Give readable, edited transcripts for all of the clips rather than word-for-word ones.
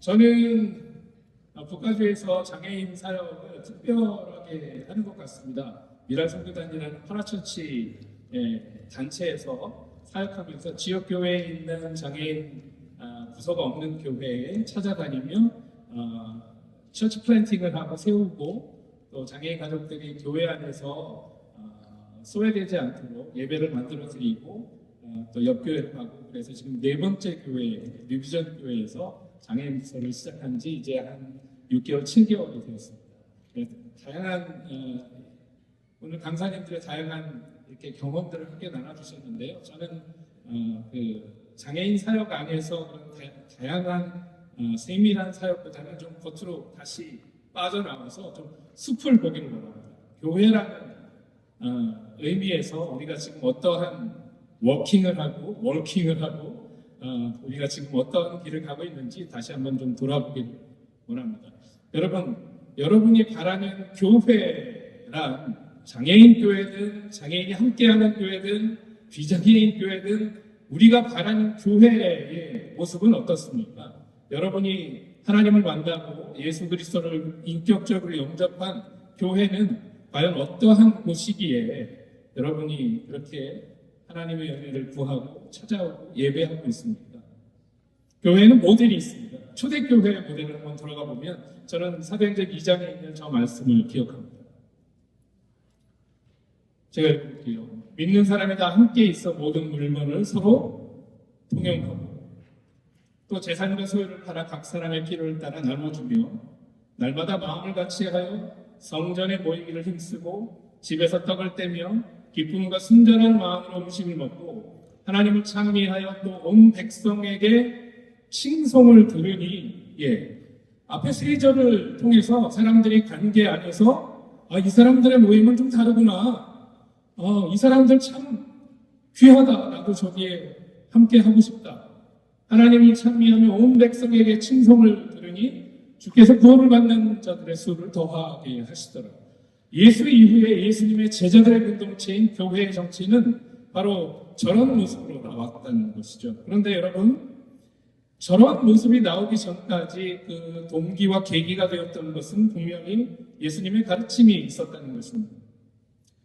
저는 북가주에서 장애인 사역을 특별하게 하는 것 같습니다. 미랄선교단이라는 파라처치 단체에서 사역하면서 지역교회에 있는 장애인 부서가 없는 교회에 찾아다니며 처치 플랜팅을 하고 세우고, 또 장애인 가족들이 교회 안에서 소외되지 않도록 예배를 만들어 드리고, 또 옆교회로 가고, 그래서 지금 네 번째 교회, 뉴비전 교회에서 장애인 부서를 시작한 지 이제 한 6개월, 7개월이 되었습니다. 다양한 오늘 강사님들의 다양한 이렇게 경험들을 함께 나눠주셨는데요. 저는 그 장애인 사역 안에서 그런 다양한 세밀한 사역보다는 좀 겉으로 다시 빠져나와서 좀 숲을 보기를 원합니다. 교회라는 의미에서 우리가 지금 어떠한 워킹을 하고 월킹을 하고 우리가 지금 어떤 길을 가고 있는지 다시 한번 좀 돌아보기를 원합니다. 여러분이 바라는 교회란 장애인 교회든 장애인이 함께하는 교회든 비장애인 교회든 우리가 바라는 교회의 모습은 어떻습니까? 여러분이 하나님을 만나고 예수 그리스도를 인격적으로 영접한 교회는 과연 어떠한 곳이기에 여러분이 그렇게 하나님의 은혜를 구하고 찾아오고 예배하고 있습니까? 교회는 모델이 있습니다. 초대교회의 모델을 한번 돌아가 보면 저는 사도행전 2장에 있는 저 말씀을 기억합니다. 제가 읽을게요. 믿는 사람이 다 함께 있어 모든 물건을 서로 통용하고, 또 재산과 소유를 팔아 각 사람의 필요를 따라 나눠주며 날마다 마음을 같이하여 성전에 모이기를 힘쓰고 집에서 떡을 떼며 기쁨과 순전한 마음으로 음식을 먹고 하나님을 찬미하여 또 온 백성에게 칭송을 들으니, 앞에 세 절을 통해서 사람들이 관계 안에서 이 사람들의 모임은 좀 다르구나, 이 사람들 참 귀하다, 나도 저기에 함께 하고 싶다, 하나님이 찬미하며 온 백성에게 칭송을 들으니 주께서 구원을 받는 자들의 수를 더하게 하시더라. 예수 이후에 예수님의 제자들의 공동체인 교회의 정치는 바로 저런 모습으로 나왔다는 것이죠. 그런데 여러분, 저런 모습이 나오기 전까지 그 동기와 계기가 되었던 것은 분명히 예수님의 가르침이 있었다는 것입니다.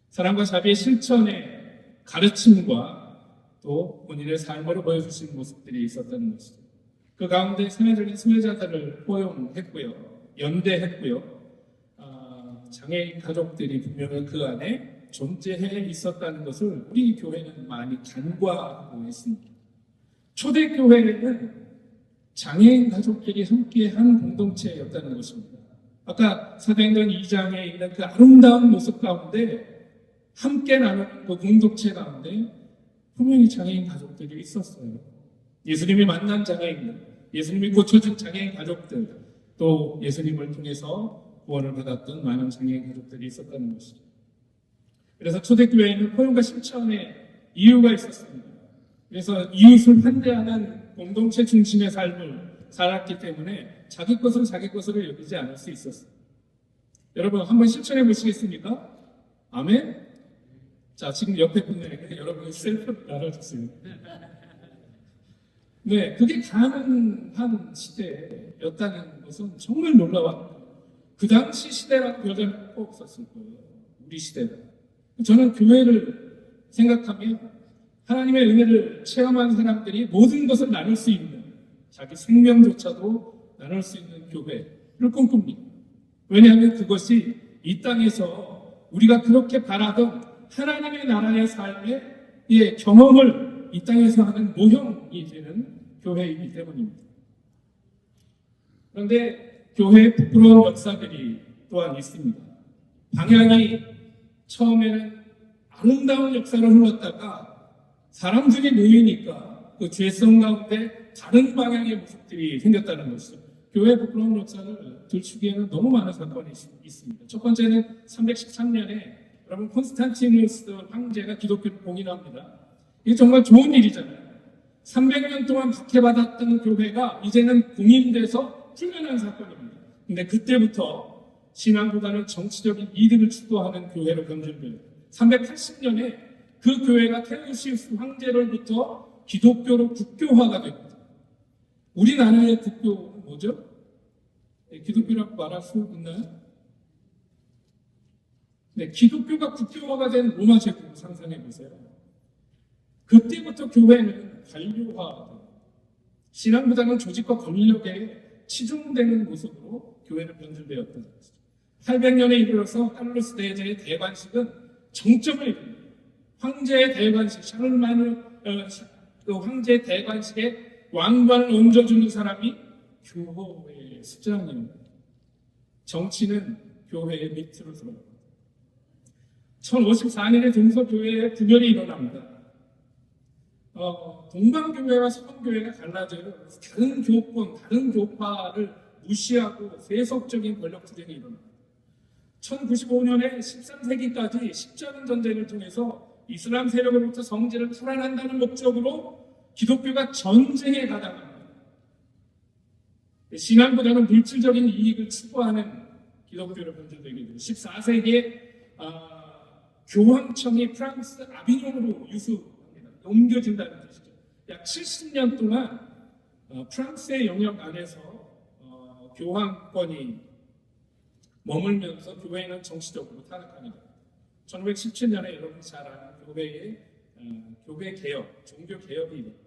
사랑과 자비의 실천의 가르침과 또 본인의 삶으로 보여주신 모습들이 있었다는 것이죠. 그 가운데 세뇌적인 소외자들을 포용했고요, 연대했고요, 장애인 가족들이 분명히 그 안에 존재해 있었다는 것을 우리 교회는 많이 간과하고 있습니다. 초대교회는 장애인 가족들이 함께한 공동체였다는 것입니다. 아까 사도행전 2장에 있는 그 아름다운 모습 가운데 함께 나누는 그 공동체 가운데 분명히 장애인 가족들이 있었어요. 예수님이 만난 장애인들, 예수님이 고쳐준 장애인 가족들, 또 예수님을 통해서 구원을 받았던 많은 장애인 가족들이 있었다는 것이죠. 그래서 초대교회에는 포용과 실천의 이유가 있었습니다. 그래서 이웃을 환대하는 공동체 중심의 삶을 살았기 때문에 자기 것을 자기 것으로 여기지 않을 수 있었어요. 여러분 한번 실천해 보시겠습니까? 아멘? 자, 지금 옆에 분들에게 여러분의 셀프를 나눠주세요. 네, 그게 가능한 시대였다는 것은 정말 놀라웠습니다. 그 당시 시대라고 여전히 꼭 없었을 거예요. 우리 시대는. 저는 교회를 생각하면 하나님의 은혜를 체험한 사람들이 모든 것을 나눌 수 있는, 자기 생명조차도 나눌 수 있는 교회를 꿈꿉니다. 왜냐하면 그것이 이 땅에서 우리가 그렇게 바라던 하나님의 나라의 삶의 경험을 이 땅에서 하는 모형이 되는 교회이기 때문입니다. 그런데 교회의 부끄러운 역사들이 또한 있습니다. 방향이 처음에는 아름다운 역사로 흘렀다가 사람들이 모이니까 그 죄성 가운데 다른 방향의 모습들이 생겼다는 것이죠. 교회의 부끄러운 역사를 들추기에는 너무 많은 사건이 있습니다. 첫 번째는 313년에 여러분 콘스탄티누스 황제가 기독교를 봉인합니다. 이게 정말 좋은 일이잖아요. 300년 동안 박해받았던 교회가 이제는 봉인돼서 풀려난 사건입니다. 근데 그때부터 신앙보다는 정치적인 이득을 추구하는 교회로 변질돼요. 380년에 그 교회가 테오도시우스 황제로부터 기독교로 국교화가 됩니다. 우리나라의 국교는 뭐죠? 네, 기독교라고 말할 수 있나요? 네, 기독교가 국교화가 된 로마 제국 상상해 보세요. 그때부터 교회는 관료화가 신앙보다는 조직과 권력에 치중되는 모습으로 교회는 변질되었던 것이죠. 800년에 이르러서 카를로스 대제의 대관식은 정점을 이룹니다. 황제의 대관식, 샤를마누 그 황제의 대관식에 왕관을 얹어주는 사람이 교회의 수장입니다. 정치는 교회의 밑으로 들어갑니다. 1054년에 동서교회에 분열이 일어납니다. 동방교회와 서방교회가 갈라져요. 다른 교권, 다른 교파를 무시하고 세속적인 권력 투쟁이 일어납니다. 1095년에 13세기까지 십자군 전쟁을 통해서 이슬람 세력으로부터 성지를 탈환한다는 목적으로 기독교가 전쟁에 가담합니다. 신앙보다는 물질적인 이익을 추구하는 기독교를 변질되게 되고 14세기에 교황청이 프랑스 아비뇽으로 유수합니다. 옮겨진다는 뜻이죠. 약 70년 동안 프랑스의 영역 안에서 교황권이 머물면서 교회는 정치적으로 타락합니다. 1517년에 여러분 잘 아는 교회 개혁, 종교 개혁이 일어납니다.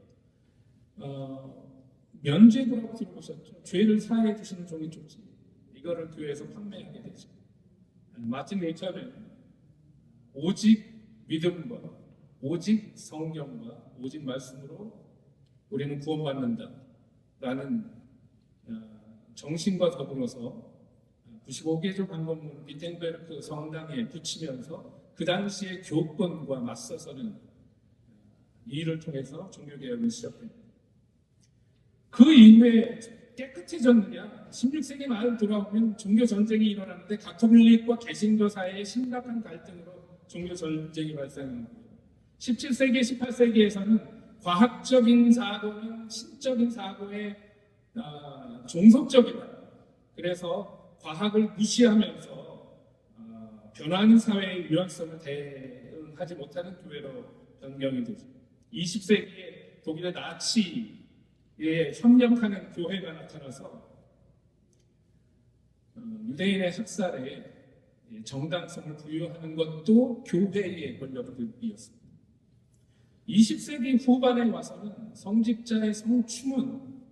면죄부라고 들어보셨죠? 죄를 사해 주시는 종이 좋지. 이거를 교회에서 판매하게 되죠. 마틴 루터는 오직 믿음과 오직 성령과 오직 말씀으로 우리는 구원받는다라는 정신과 더불어서 95개조 방법문 비텐베르크 성당에 붙이면서 그 당시의 교권과 맞서서는 이 일을 통해서 종교개혁을 시작합니다. 그 이후에 깨끗해졌느냐? 16세기 말 돌아오면 종교전쟁이 일어나는데 가톨릭과 개신교 사이의 심각한 갈등으로 종교전쟁이 발생합니다. 17세기, 18세기에서는 과학적인 사고는 신적인 사고에 종속적이다. 그래서 과학을 무시하면서 변화하는 사회의 유연성을 대응하지 못하는 교회로 변경이 되죠. 20세기에 독일의 나치에 협력하는 교회가 나타나서 유대인의 학살에 정당성을 부여하는 것도 교회의 권력들이었습니다. 20세기 후반에 와서는 성직자의 성추문,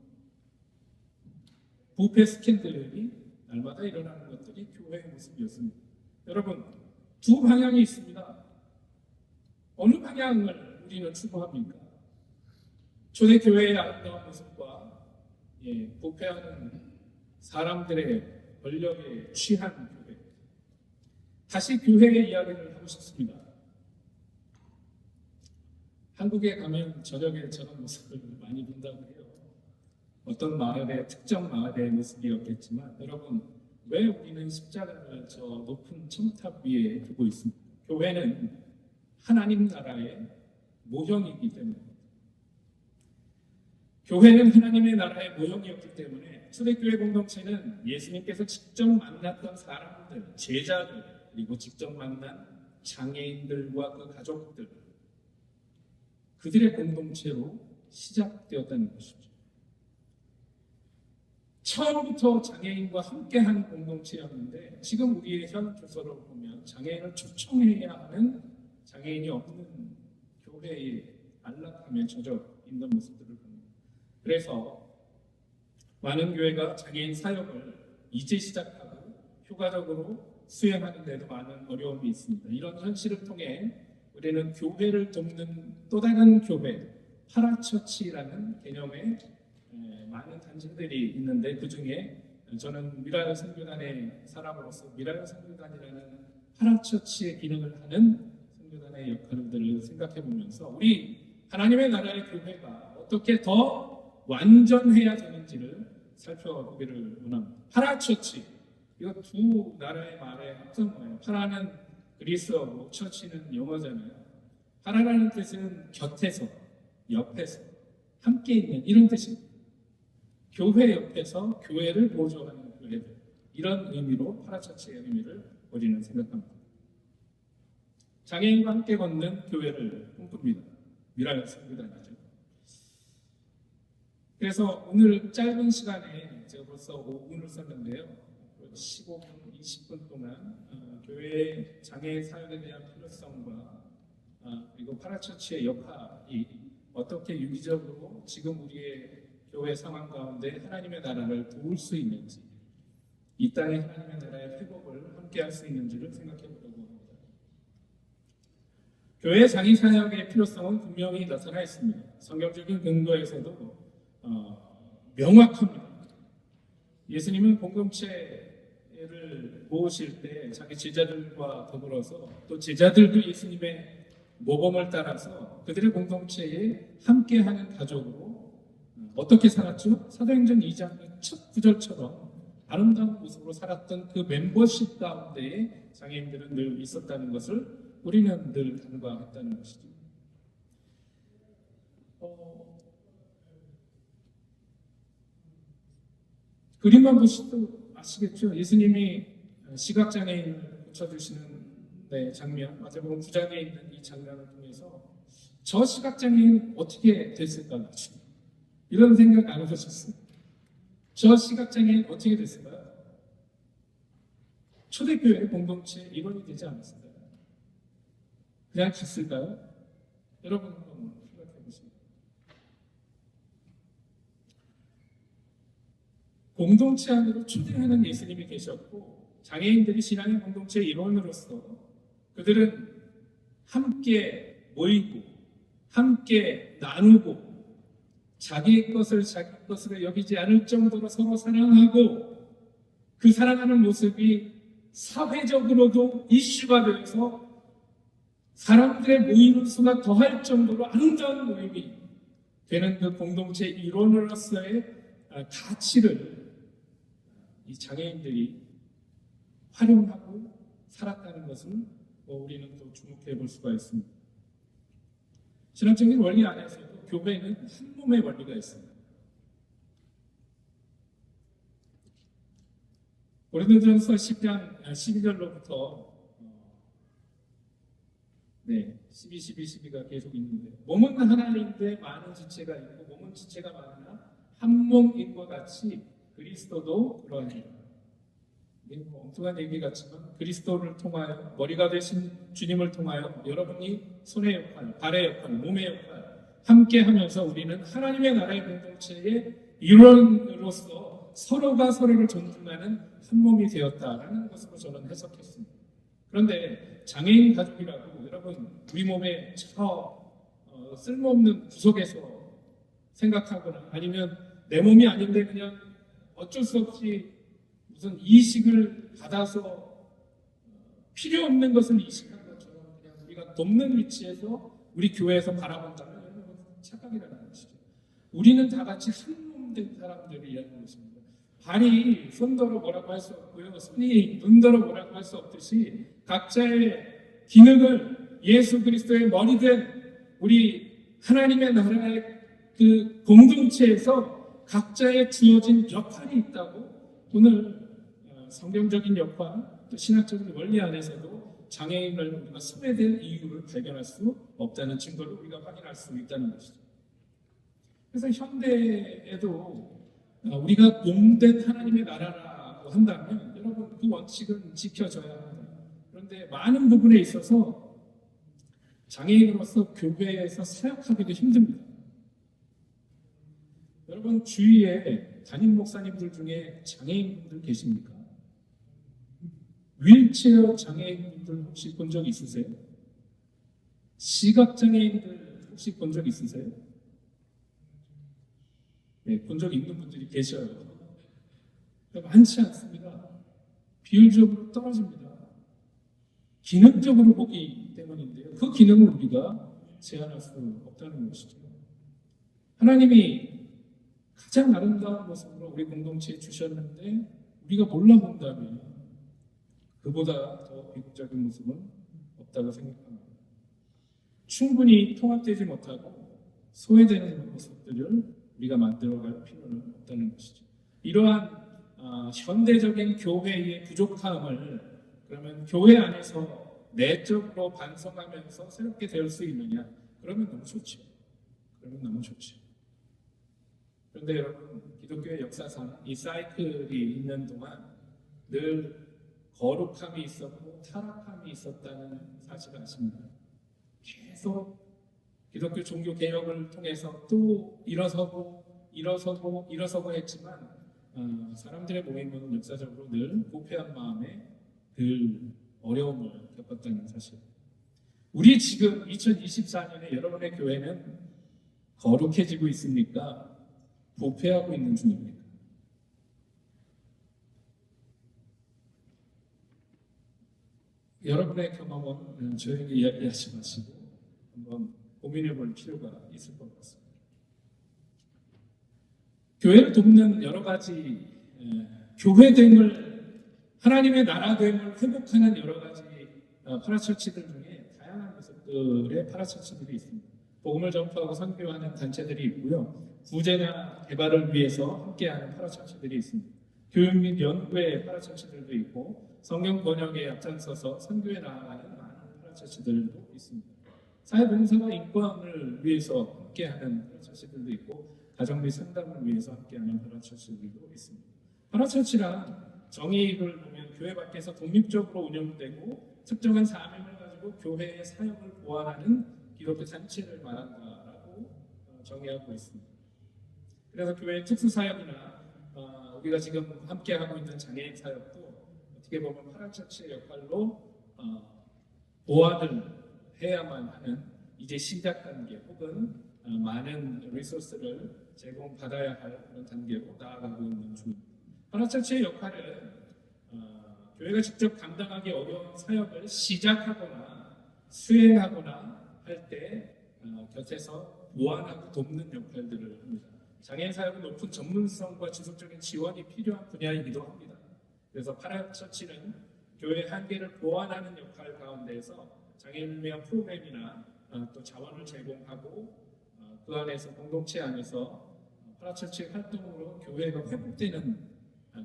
부패 스캔들이 날마다 일어나는 것들이 교회의 모습이었습니다. 여러분, 두 방향이 있습니다. 어느 방향을 우리는 추구합니까? 초대교회의 아름다운 모습과 부패하는 사람들의 권력에 취한 교회. 다시 교회의 이야기를 하고 싶습니다. 한국에 가면 저녁에 저런 모습을 많이 본다고 해요. 어떤 마을의 특정 마을의 모습이었겠지만 여러분, 왜 우리는 십자가를 저 높은 첨탑 위에 두고 있습니까? 교회는 하나님 나라의 모형이기 때문입니다. 교회는 하나님의 나라의 모형이었기 때문에 초대교회 공동체는 예수님께서 직접 만났던 사람들, 제자들, 그리고 직접 만난 장애인들과 그 가족들, 그들의 공동체로 시작되었다는 것이죠. 처음부터 장애인과 함께하는 공동체였는데 지금 우리의 현 교서를 보면 장애인을 초청해야 하는 장애인이 없는 교회의 안락함에 젖어 있는 모습들을 봅니다. 그래서 많은 교회가 장애인 사역을 이제 시작하고 효과적으로 수행하는 데도 많은 어려움이 있습니다. 이런 현실을 통해 우리는 교회를 돕는 또 다른 교회, 파라처치라는 개념의 많은 단체들이 있는데 그 중에 저는 미라요 선교단의 사람으로서 미라요 선교단이라는 파라처치의 기능을 하는 선교단의 역할들을 생각해 보면서 우리 하나님의 나라의 교회가 어떻게 더 완전해야 되는지를 살펴보기를 원합니다. 파라처치, 이거 두 나라의 말의 합성어예요. 파라는 그리스어고 처치는 영어잖아요. 파라라는 뜻은 곁에서, 옆에서, 함께 있는 이런 뜻입니다. 교회 옆에서 교회를 보조하는 교회들, 이런 의미로 파라처치의 의미를 우리는 생각합니다. 장애인과 함께 걷는 교회를 꿈꿉니다. 미라요 선교단이죠. 그래서 오늘 짧은 시간에 제가 벌써 5분을 썼는데요. 15분, 20분 동안 교회 장애 사역에 대한 필요성과 그리고 파라처치의 역할이 어떻게 유기적으로 지금 우리의 교회 상황 가운데 하나님의 나라를 도울 수 있는지, 이 땅의 하나님의 나라의 회복을 함께 할 수 있는지를 생각해 보려고 합니다. 교회 장애 사역의 필요성은 분명히 나타나 있습니다. 성경적인 근거에서도 명확합니다. 예수님은 공동체를 모으실 때 자기 제자들과 더불어서 또 제자들도 예수님의 모범을 따라서 그들의 공동체에 함께하는 가족으로 어떻게 살았죠? 사도행전 2장 첫 구절처럼 아름다운 모습으로 살았던 그 멤버십 가운데에 장애인들은 늘 있었다는 것을 우리는 늘 간과했다는 것이죠. 그림만 보시도 아시겠죠? 예수님이 시각장애인을 고쳐주시는 장면, 마태복음 9장에 있는 이 장면을 통해서 저 시각장애인 어떻게 됐을까? 이런 생각 안 해보셨어요? 저 시각장애인 어떻게 됐을까요? 초대교회 공동체 일원이 되지 않았을까요? 그냥 갔을까요? 여러분 한번 생각해 보세요. 공동체 안으로 초대하는 예수님이 계셨고 장애인들이 신앙의 공동체 일원으로서 그들은 함께 모이고 함께 나누고 자기 것을 자기 것으로 여기지 않을 정도로 서로 사랑하고 그 사랑하는 모습이 사회적으로도 이슈가 되어서 사람들의 모이는 수가 더할 정도로 아름다운 모임이 되는 그 공동체 일원으로서의 가치를 이 장애인들이 활용하고 살았다는 것을 우리는 또 주목해 볼 수가 있습니다. 신학적인 원리 안에서도 교회는 한 몸의 원리가 있습니다. 고린도전서 10장 12절로부터 12, 12, 12가 계속 있는데 몸은 하나인데 많은 지체가 있고 몸은 지체가 많으나 한 몸인 것 같이 그리스도도 그러하니라. 이게 엉뚱한 얘기 같지만 그리스도를 통하여 머리가 되신 주님을 통하여 여러분이 손의 역할, 발의 역할, 몸의 역할 함께 하면서 우리는 하나님의 나라의 공동체의 일원으로서 서로가 서로를 존중하는 한 몸이 되었다라는 것으로 저는 해석했습니다. 그런데 장애인 가족이라고 여러분 우리 몸에 저 쓸모없는 구석에서 생각하거나 아니면 내 몸이 아닌데 그냥 어쩔 수 없이 무슨 이식을 받아서 필요 없는 것을 이식한 것처럼 그냥 우리가 돕는 위치에서 우리 교회에서 바라본다면 여러분 착각이라는 것이죠. 우리는 다 같이 한 몸 된 사람들이라는 것입니다. 발이 손더러 뭐라고 할 수 없고요. 손이 눈더러 뭐라고 할 수 없듯이 각자의 기능을 예수 그리스도의 머리된 우리 하나님의 나라의 그 공동체에서 각자의 주어진 역할이 있다고 오늘 성경적인 역할, 또 신학적인 원리 안에서도 장애인을 우리가 소외된 이유를 발견할 수 없다는 증거를 우리가 확인할 수 있다는 것이죠. 그래서 현대에도 우리가 몸된 하나님의 나라라고 한다면 여러분 그 원칙은 지켜져야 합니다. 그런데 많은 부분에 있어서 장애인으로서 교회에서 사역하기도 힘듭니다. 여러분 주위에 담임 목사님들 중에 장애인분들 계십니까? 휠체어 장애인분들 혹시 본 적 있으세요? 시각장애인들 혹시 본 적 있으세요? 네, 본 적 있는 분들이 계셔요. 많지 않습니다. 비율적으로 떨어집니다. 기능적으로 보기 때문인데요. 그 기능을 우리가 제한할 수 없다는 것이죠. 하나님이 가장 아름다운 모습으로 우리 공동체에 주셨는데 우리가 몰라본다면 그보다 더 비극적인 모습은 없다고 생각합니다. 충분히 통합되지 못하고 소외되는 모습들을 우리가 만들어갈 필요는 없다는 것이죠. 이러한 현대적인 교회의 부족함을 그러면 교회 안에서 내적으로 반성하면서 새롭게 될 수 있느냐? 그러면 너무 좋죠. 그런데 그런데 여러분, 기독교의 역사상 이 사이클이 있는 동안 늘 거룩함이 있었고 타락함이 있었다는 사실을 아십니까? 계속 기독교 종교 개혁을 통해서 또 일어서고 했지만 사람들의 모임은 역사적으로 늘 부패한 마음에 늘 어려움을 겪었다는 사실. 우리 지금 2024년에 여러분의 교회는 거룩해지고 있습니까? 부패하고 있는 중입니까? 여러분의 경험은 조용히 이야기하지 마시고 한번 고민해 볼 필요가 있을 것 같습니다. 교회를 돕는 여러 가지 교회됨을, 하나님의 나라됨을 회복하는 여러 가지 파라처치들 중에 다양한 모습들의 파라처치들이 있습니다. 복음을 전파하고 선교하는 단체들이 있고요. 구제나 개발을 위해서 함께하는 파라처치들이 있습니다. 교육 및 연구의 파라처치들도 있고 성경 번역에 앞장서서 선교에 나아가는 많은 파라처치들도 있습니다. 사회봉사와 인권을 위해서 함께하는 파라처치들도 있고 가정 및 상담을 위해서 함께하는 파라처치들도 있습니다. 파라처치란 정의를 보면 교회 밖에서 독립적으로 운영되고 특정한 사명을 가지고 교회의 사역을 보완하는 기독교 단체를 말한다라고 정의하고 있습니다. 그래서 교회의 특수 사역이나 우리가 지금 함께하고 있는 장애인 사역도 어떻게 보면 파라처치의 역할로 보완을 해야만 하는 이제 시작 단계 혹은 많은 리소스를 제공받아야 할 그런 단계로 나아가고 있는 중입니다. 파라처치의 역할은 교회가 직접 감당하기 어려운 사역을 시작하거나 수행하거나 할 때 곁에서 보완하고 돕는 역할들을 합니다. 장애인 사역은 높은 전문성과 지속적인 지원이 필요한 분야이기도 합니다. 그래서 파라처치는 교회의 한계를 보완하는 역할 가운데에서 장애인을 위한 프로그램이나 또 자원을 제공하고 그 안에서 공동체 안에서 파라처치 활동으로 교회가 회복되는,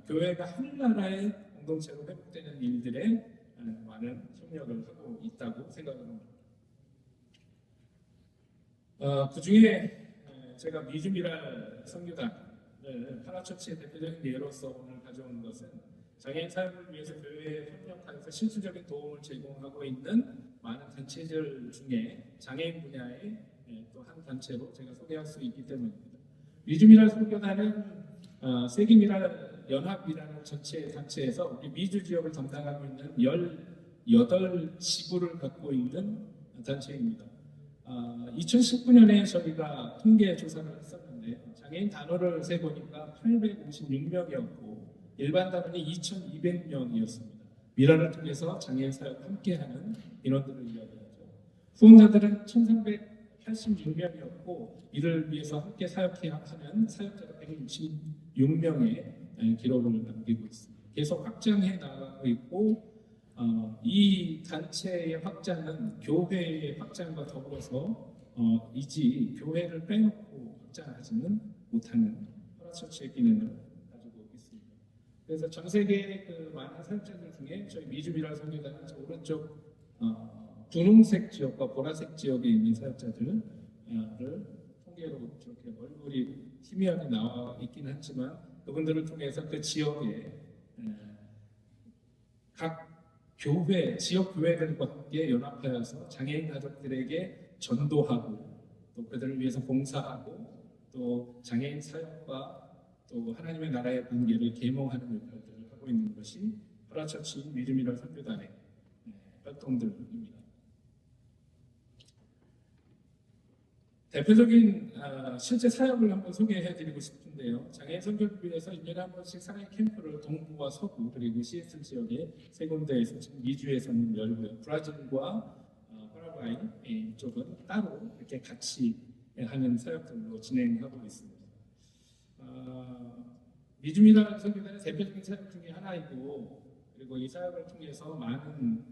교회가 하늘나라의 공동체로 회복되는 일들에 많은 협력을 하고 있다고 생각합니다. 그 중에 제가 미주미랄 선교단을 파라처치의 대표적인 예로서 오늘 가져온 것은 장애인 사역을 위해서 교회에 협력하여서 실질적인 도움을 제공하고 있는 많은 단체들 중에 장애인 분야의 또 한 단체로 제가 소개할 수 있기 때문입니다. 미주미랄 선교단은 세기미랄 연합이라는 전체 단체에서 우리 미주 지역을 담당하고 있는 18지부를 갖고 있는 단체입니다. 2019년에 저희가 통계 조사를 했었는데 장애인 단원을 세보니까 856명이었고 일반 단원이 2,200명이었습니다. 미라를 통해서 장애인 사역 함께하는 인원들을 이야기하죠. 후원자들은 1,386명이었고 이를 위해서 함께 사역하는 사역자가 166명의 기록을 남기고 있습니다. 계속 확장해 나가고 있고 이 단체의 확장은 교회의 확장과 더불어서 교회를 빼놓고 확장하지는 못하는 파라처치의 기능을 가지고 있습니다. 그래서 전 세계의 그 많은 사역자들 중에 저희 미주미랄 선교단은 저 오른쪽 분홍색 지역과 보라색 지역에 있는 사역자들을 통계로 저렇게 얼굴이 희미하게 나와 있긴 하지만 그분들을 통해서 그 지역에 각 교회, 지역 교회들과 함께 연합하여서 장애인 가족들에게 전도하고 또 그들을 위해서 봉사하고 또 장애인 사역과 또 하나님의 나라의 관계를 계몽하는 역할들을 하고 있는 것이 파라처치 미주미랄 선교단의 활동들입니다. 대표적인 실제 사역을 한번 소개해드리고 싶은데요. 장애인 선교를 위해서 1년에 한 번씩 사회 캠프를 동부와 서부 그리고 시애틀 지역의 세 군데에서 지금 2주에서는 열고요. 브라질과 파라과이 쪽은 따로 이렇게 같이 하는 사역들로 진행하고 있습니다. 미주미랄 선교단의 대표적인 사역 중에 하나이고 그리고 이 사역을 통해서 많은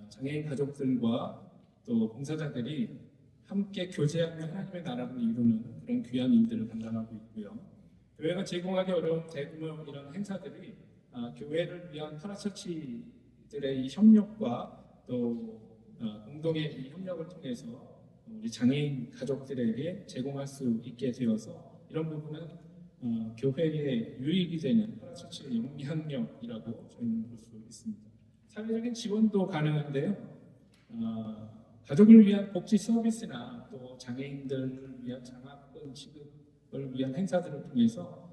장애인 가족들과 또 봉사자들이 함께 교제하며 하나님의 나라를 이루는 그런 귀한 일들을 감당하고 있고요. 교회가 제공하기 어려운 대규모 이런 행사들이 교회를 위한 파라처치들의 이 협력과 또 공동의 이 협력을 통해서 우리 장애인 가족들에게 제공할 수 있게 되어서 이런 부분은 교회에 유익이 되는 파라처치의 영향력이라고 저희는 볼 수 있습니다. 사회적인 지원도 가능한데요. 가족을 위한 복지 서비스나 또 장애인들을 위한 장학금 지급을 위한 행사들을 통해서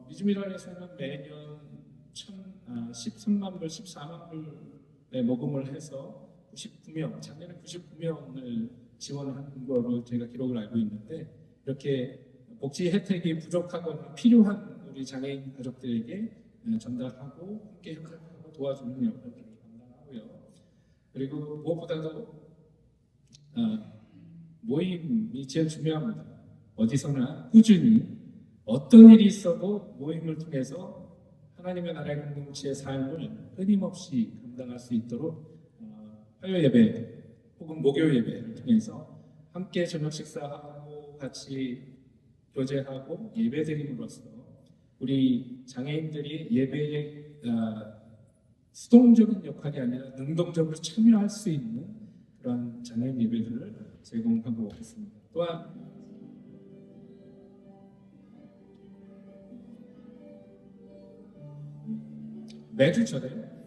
미주미랄에서는 매년 13만 불, 14만 불의 모금을 해서 99명, 작년에 99명을 지원한 거로 제가 기록을 알고 있는데, 이렇게 복지 혜택이 부족하거나 필요한 우리 장애인 가족들에게 전달하고 함께 협력하고 도와주는 역할을 감당하고요. 그리고 무엇보다도 모임이 제일 중요합니다. 어디서나 꾸준히 어떤 일이 있어도 모임을 통해서 하나님의 나라의 공동체의 삶을 끊임없이 감당할 수 있도록 화요 예배 혹은 목요 예배를 통해서 함께 저녁 식사하고 같이 교제하고 예배드림으로써 우리 장애인들이 예배에 수동적인 역할이 아니라 능동적으로 참여할 수 있는 그런 장애인 예배들을 제공하고 있습니다. 또한 매주 절에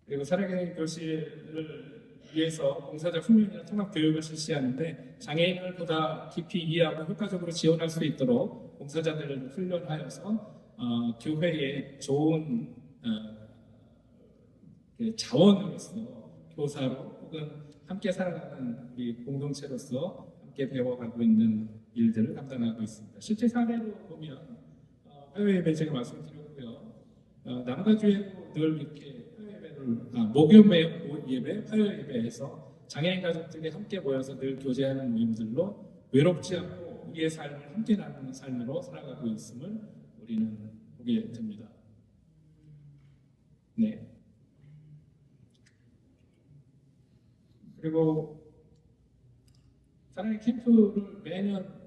그리고 사랑의 교실을 위해서 봉사자 훈련이나 통합 교육을 실시하는데, 장애인을 보다 깊이 이해하고 효과적으로 지원할 수 있도록 봉사자들을 훈련하여서 교회의 좋은 자원으로서, 교사로 혹은 함께 살아가는 우리 공동체로서 함께 배워가고 있는 일들을 감당하고 있습니다. 실제 사례로 보면 화요 예배 제가 말씀드렸고요. 남가주에도 늘 이렇게 목요 예배, 화요 예배에서 장애인 가족들이 함께 모여서 늘 교제하는 모임들로 외롭지 않고 우리의 삶을 함께 나누는 삶으로 살아가고 있음을 우리는 보게 됩니다. 네. 그리고 사랑의 캠프를 매년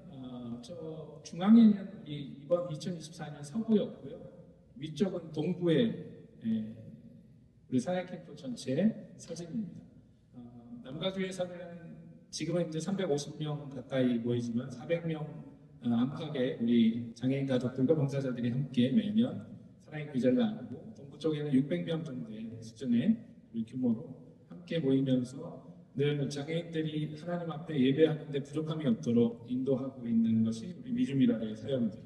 저 중앙에는 이번 2024년 서부였고요. 위쪽은 동부에 우리 사회 캠프 전체 사진입니다. 남가주에서는 지금은 이제 350명 가까이 모이지만 400명 안팎의 우리 장애인 가족들과 봉사자들이 함께 매년 사랑의 귀자를 나누고, 동부 쪽에는 600명 정도의 수준의 우리 규모로 함께 모이면서 늘 장애인들이 하나님 앞에 예배하는데 부족함이 없도록 인도하고 있는 것이 우리 미주미랄의 사역입니다.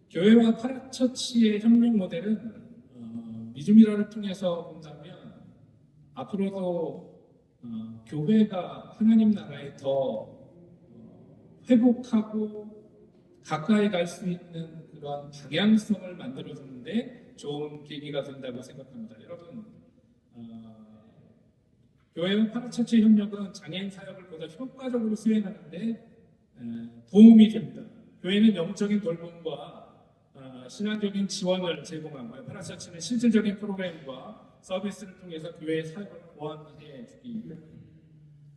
교회와 파라처치의 협력 모델은 미주미랄을 통해서 본다면 앞으로도 교회가 하나님 나라에 더 회복하고 가까이 갈 수 있는 그런 방향성을 만들어주는데 좋은 계기가 된다고 생각합니다. 여러분, 교회와 파라처치 협력은 장애인 사역을 보다 효과적으로 수행하는데 도움이 됩니다. 교회는 영적인 돌봄과 신앙적인 지원을 제공하고요. 파라처치는 실질적인 프로그램과 서비스를 통해서 교회의 사역을 보완해 주기 때문입니다.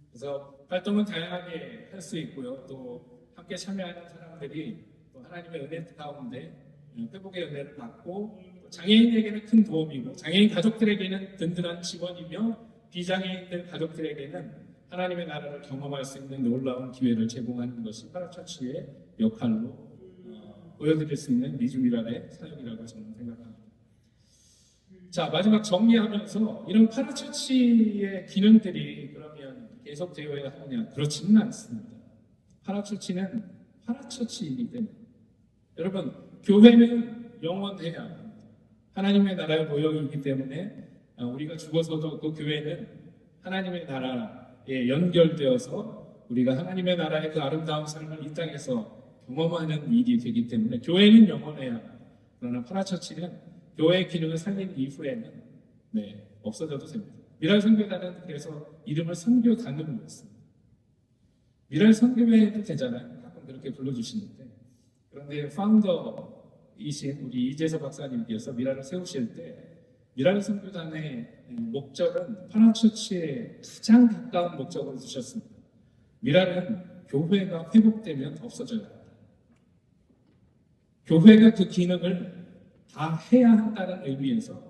그래서 활동은 다양하게 할 수 있고요. 또 함께 참여하는 사람들이 또 하나님의 은혜 가운데 회복의 은혜를 받고, 장애인에게는 큰 도움이고 장애인 가족들에게는 든든한 지원이며 비장애인들 가족들에게는 하나님의 나라를 경험할 수 있는 놀라운 기회를 제공하는 것이 파라처치의 역할로 보여드릴 수 있는 미주미랄의 사역이라고 저는 생각합니다. 자, 마지막 정리하면서 이런 파라처치의 기능들이 그러면 계속 되어야 하느냐? 그렇지는 않습니다. 파라처치는 파라처치이기 때문에, 여러분, 교회는 영원해야 합니다. 하나님의 나라의 모형이기 때문에 우리가 죽어서도 그 교회는 하나님의 나라에 연결되어서 우리가 하나님의 나라의 그 아름다운 삶을 이 땅에서 경험하는 일이 되기 때문에 교회는 영원해야 합니다. 그러나 파라처치는 교회의 기능을 살린 이후에는 없어져도 됩니다. 미랄 선교단은 그래서 이름을 선교단으로 했습니다. 미랄 선교회도 되잖아요. 가끔 그렇게 불러주시는데, 그런데 파운더이신 우리 이재서 박사님께서 미랄을 세우실 때 미랄 선교단의 목적은 파라처치에 가장 가까운 목적으로 두셨습니다. 미랄은 교회가 회복되면 없어져야 합니다. 교회가 그 기능을 다 해야 한다는 의미에서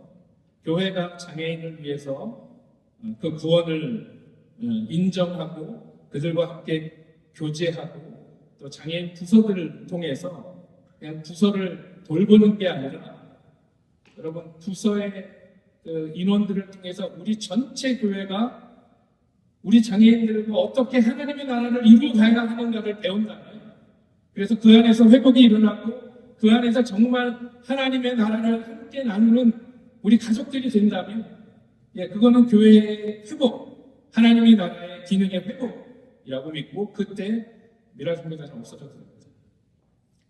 교회가 장애인을 위해서 그 구원을 인정하고 그들과 함께 교제하고 또 장애인 부서들을 통해서 그냥 부서를 돌보는 게 아니라 여러분 부서의 그 인원들을 통해서 우리 전체 교회가 우리 장애인들과 어떻게 하나님의 나라를 이루어가야 하는가를 배운다면 그래서 그 안에서 회복이 일어나고 그 안에서 정말 하나님의 나라를 함께 나누는 우리 가족들이 된다면 그거는 교회의 회복, 하나님의 나라의 기능의 회복이라고 믿고 그때 미랄 선교단이 없어져도 됩니다.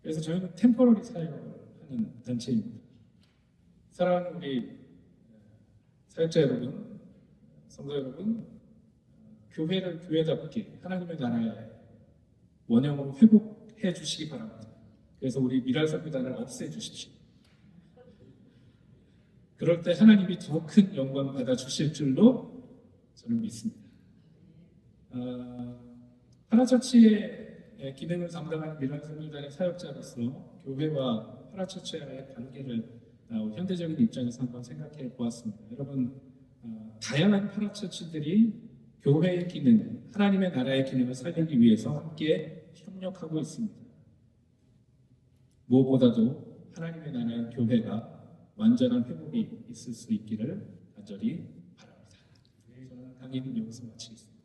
그래서 저희는 템포러리 사역을 하는 단체입니다. 사랑하는 우리 사역자 여러분, 성도 여러분, 교회를 교회답게 하나님의 나라의 원형으로 회복해 주시기 바랍니다. 그래서 우리 미랄 선교단을 없애 주십시오. 그럴 때 하나님이 더 큰 영광 받아 주실 줄로 저는 믿습니다. 하나처치의 기능을 담당하는 미랄 선교단의 사역자로서 교회와 하나처치와의 관계를 현대적인 입장에서 한번 생각해 보았습니다. 여러분, 다양한 하나처치들이 교회의 기능, 하나님의 나라의 기능을 살리기 위해서 함께 협력하고 있습니다. 무엇보다도 하나님의 나라의 교회가 완전한 회복이 있을 수 있기를 간절히 바랍니다. 저는 강의는 여기서 마치겠습니다.